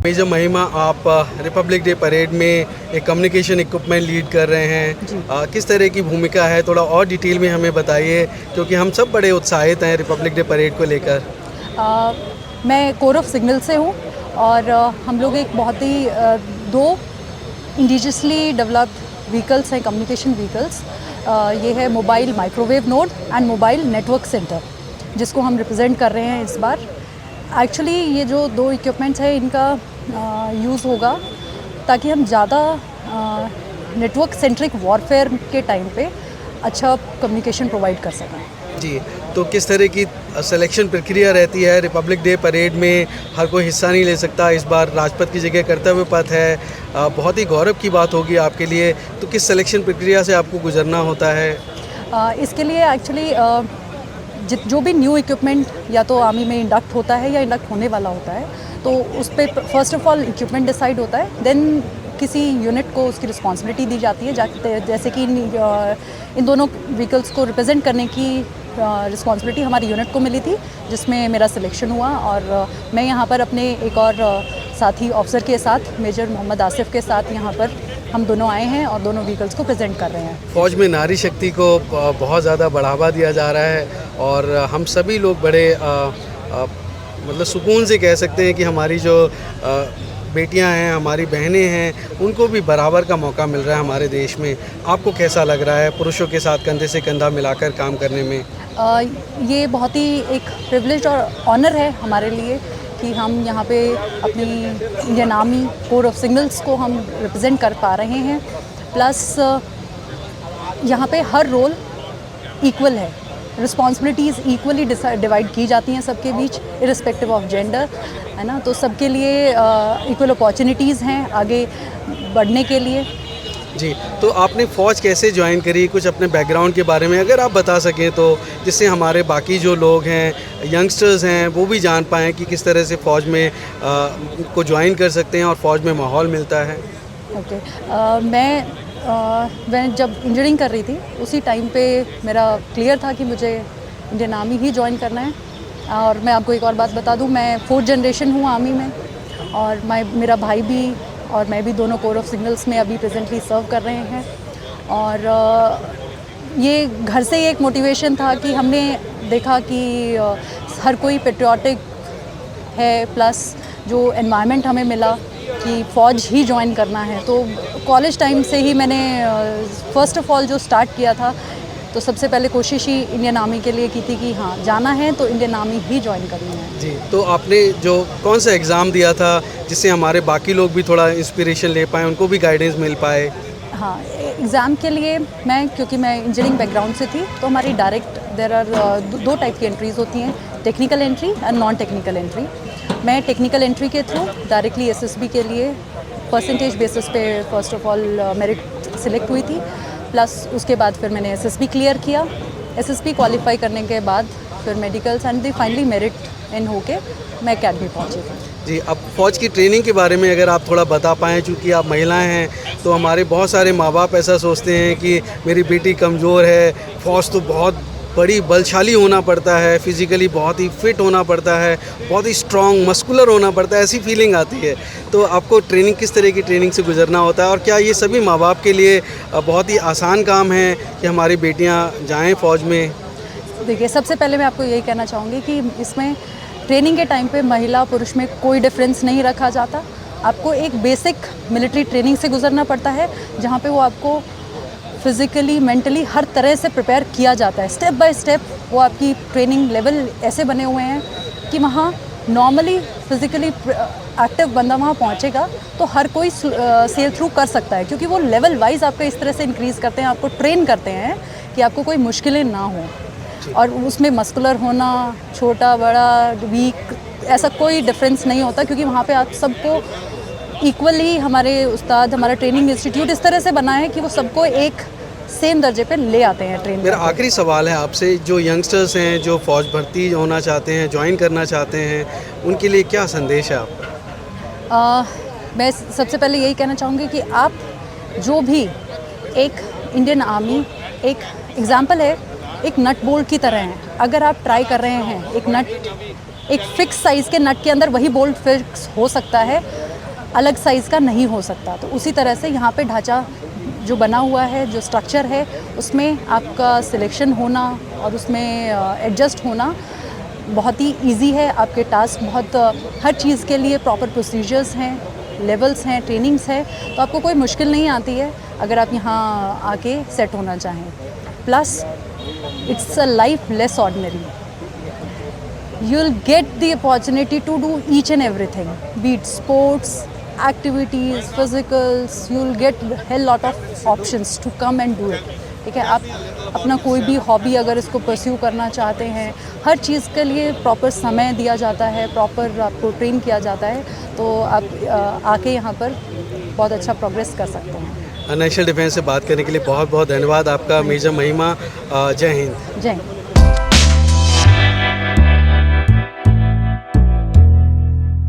Major महिमा, आप Republic day parade में एक कम्युनिकेशन इक्विपमेंट लीड कर रहे हैं। किस तरह की भूमिका है, थोड़ा और डिटेल में हमें बताइए, क्योंकि हम सब बड़े उत्साहित हैं रिपब्लिक डे परेड को लेकर। मैं कोर ऑफ सिग्नल से हूँ और हम लोग एक बहुत ही दो इंडिजियसली डेवलप्ड व्हीकल्स हैं, कम्युनिकेशन व्हीकल्स। ये है mobile microwave node and mobile network centre, जिसको हम रिप्रेजेंट कर रहे हैं इस बार। एक्चुअली ये जो दो इक्विपमेंट्स हैं इनका यूज़ होगा ताकि हम ज़्यादा नेटवर्क सेंट्रिक वॉरफेयर के टाइम पे अच्छा कम्युनिकेशन प्रोवाइड कर सकें। जी, तो किस तरह की सिलेक्शन प्रक्रिया रहती है? रिपब्लिक डे परेड में हर कोई हिस्सा नहीं ले सकता, इस बार राजपथ की जगह कर्तव्य पथ है, बहुत ही गौरव की बात होगी आपके लिए। तो किस सिलेक्शन प्रक्रिया से आपको गुजरना होता है? इसके लिए एक्चुअली जो भी न्यू इक्विपमेंट या तो आर्मी में इंडक्ट होता है या इंडक्ट होने वाला होता है, तो उस पर first of all equipment decide होता है, देन किसी यूनिट को उसकी रिस्पॉन्सिबिलिटी दी जाती है। जैसे कि इन दोनों व्हीकल्स को रिप्रेजेंट करने की रिस्पॉन्सिबिलिटी हमारी यूनिट को मिली थी, जिसमें मेरा सिलेक्शन हुआ। और मैं यहाँ पर अपने एक और साथी ऑफिसर के साथ, मेजर मोहम्मद आसिफ के साथ यहाँ पर हम दोनों आए हैं और दोनों व्हीकल्स को प्रेजेंट कर रहे हैं। फ़ौज में नारी शक्ति को बहुत ज़्यादा बढ़ावा दिया जा रहा है और हम सभी लोग बड़े मतलब सुकून से कह सकते हैं कि हमारी जो बेटियां हैं, हमारी बहनें हैं, उनको भी बराबर का मौका मिल रहा है हमारे देश में। आपको कैसा लग रहा है पुरुषों के साथ कंधे से कंधा मिलाकर काम करने में? ये बहुत ही एक प्रिविलेज और ऑनर है हमारे लिए कि हम यहाँ पे अपनी Indian army core of signals को हम रिप्रेजेंट कर पा रहे हैं। प्लस यहाँ पे हर रोल इक्वल है, रिस्पॉन्सिबिलिटीज़ इक्वली डिवाइड की जाती हैं सबके बीच, इरिस्पेक्टिव ऑफ जेंडर, है ना। तो सबके लिए इक्वल अपॉर्चुनिटीज़ हैं आगे बढ़ने के लिए। जी, तो आपने फ़ौज कैसे ज्वाइन करी? कुछ अपने बैकग्राउंड के बारे में अगर आप बता सकें तो, जिससे हमारे बाकी जो लोग हैं, यंगस्टर्स हैं, वो भी जान पाएँ कि किस तरह से फ़ौज में को ज्वाइन कर सकते हैं और फ़ौज में माहौल मिलता है। ओके, मैं जब इंजीनियरिंग कर रही थी उसी टाइम पे मेरा क्लियर था कि मुझे इंडियन आर्मी ही ज्वाइन करना है। और मैं आपको एक और बात बता दूं, मैं 4th जनरेशन हूँ आर्मी में, और मेरा भाई भी और मैं भी दोनों कोर ऑफ सिग्नल्स में अभी प्रेजेंटली सर्व कर रहे हैं। और ये घर से ही एक मोटिवेशन था कि हमने देखा कि हर कोई पेट्रियाटिक है, प्लस जो एनवायरनमेंट हमें मिला कि फ़ौज ही ज्वाइन करना है। तो कॉलेज टाइम से ही मैंने फ़र्स्ट ऑफ़ ऑल जो स्टार्ट किया था, तो सबसे पहले कोशिश ही इंडियन आर्मी के लिए की थी कि हाँ, जाना है तो इंडियन आर्मी ही ज्वाइन करनी है। जी, तो आपने जो कौन सा एग्ज़ाम दिया था जिससे हमारे बाकी लोग भी थोड़ा इंस्पिरेशन ले पाएँ, उनको भी गाइडेंस मिल पाए? हाँ, एग्ज़ाम के लिए क्योंकि मैं इंजीनियरिंग बैकग्राउंड से थी, तो हमारी डायरेक्ट देयर आर दो टाइप की एंट्रीज़ होती हैं, technical entry and non technical entry. मैं टेक्निकल एंट्री के थ्रू डायरेक्टली एसएसबी के लिए परसेंटेज बेसिस पे first of all merit select हुई थी। प्लस उसके बाद फिर मैंने एसएसबी क्लियर किया। एसएसबी क्वालिफाई करने के बाद फिर medicals and finally merit in होके मैं अकेडमी पहुंची थी। जी, अब फ़ौज की ट्रेनिंग के बारे में अगर आप थोड़ा बता पाएँ, चूँकि आप महिलाएं हैं, तो हमारे बहुत सारे माँ बाप ऐसा सोचते हैं कि मेरी बेटी कमज़ोर है, फ़ौज तो बहुत बड़ी बलशाली होना पड़ता है, फिज़िकली बहुत ही फिट होना पड़ता है, बहुत ही स्ट्रॉन्ग मस्कुलर होना पड़ता है, ऐसी फीलिंग आती है। तो आपको ट्रेनिंग किस तरह की ट्रेनिंग से गुजरना होता है, और क्या ये सभी माँ बाप के लिए बहुत ही आसान काम है कि हमारी बेटियाँ जाएँ फ़ौज में? देखिए, सबसे पहले मैं आपको यही कहना चाहूँगी कि इसमें ट्रेनिंग के टाइम पे महिला पुरुष में कोई डिफरेंस नहीं रखा जाता। आपको एक बेसिक मिलिट्री ट्रेनिंग से गुजरना पड़ता है, जहाँ पे वो आपको फिज़िकली मेंटली हर तरह से प्रिपेयर किया जाता है। स्टेप बाय स्टेप वो आपकी ट्रेनिंग लेवल ऐसे बने हुए हैं कि वहाँ नॉर्मली फिज़िकली एक्टिव बंदा वहाँ पहुँचेगा तो हर कोई सेल थ्रू कर सकता है, क्योंकि वो लेवल वाइज आपका इस तरह से इंक्रीज़ करते हैं, आपको ट्रेन करते हैं कि आपको कोई मुश्किलें ना हो। और उसमें मस्कुलर होना, छोटा बड़ा वीक, ऐसा कोई डिफरेंस नहीं होता, क्योंकि वहाँ पे आप सबको इक्वली, हमारे उस्ताद, हमारा ट्रेनिंग इंस्टीट्यूट इस तरह से बना है कि वो सबको एक सेम दर्जे पे ले आते हैं ट्रेन। मेरा आखिरी सवाल है आपसे, जो यंगस्टर्स हैं जो फ़ौज भर्ती होना चाहते हैं, ज्वाइन करना चाहते हैं, उनके लिए क्या संदेश है आपका? मैं सबसे पहले यही कहना चाहूँगी कि आप जो भी एक इंडियन आर्मी एक एग्ज़ाम्पल है, एक नट बोल्ट की तरह है। अगर आप ट्राई कर रहे हैं एक फिक्स साइज़ के नट के अंदर वही बोल्ट फिक्स हो सकता है, अलग साइज़ का नहीं हो सकता। तो उसी तरह से यहाँ पे ढांचा जो बना हुआ है, जो स्ट्रक्चर है, उसमें आपका सिलेक्शन होना और उसमें एडजस्ट होना बहुत ही इजी है। आपके टास्क बहुत हर चीज़ के लिए प्रॉपर प्रोसीजर्स हैं, लेवल्स हैं, ट्रेनिंग्स है, तो आपको कोई मुश्किल नहीं आती है अगर आप यहाँ आके सेट होना चाहें। Plus it's a life less ordinary. You'll get the opportunity to do each and everything, be it sports, activities, physicals. You'll get hell lot of options to come and do it. ठीक है, आप अपना कोई भी hobby अगर इसको pursue करना चाहते हैं, हर चीज़ के लिए प्रॉपर समय दिया जाता है, प्रॉपर आपको ट्रेन किया जाता है, तो आप आके यहाँ पर बहुत अच्छा प्रोग्रेस कर सकते हैं। नेशनल डिफेंस से बात करने के लिए बहुत बहुत धन्यवाद आपका मेजर महिमा। जय हिंद। जय हिंद।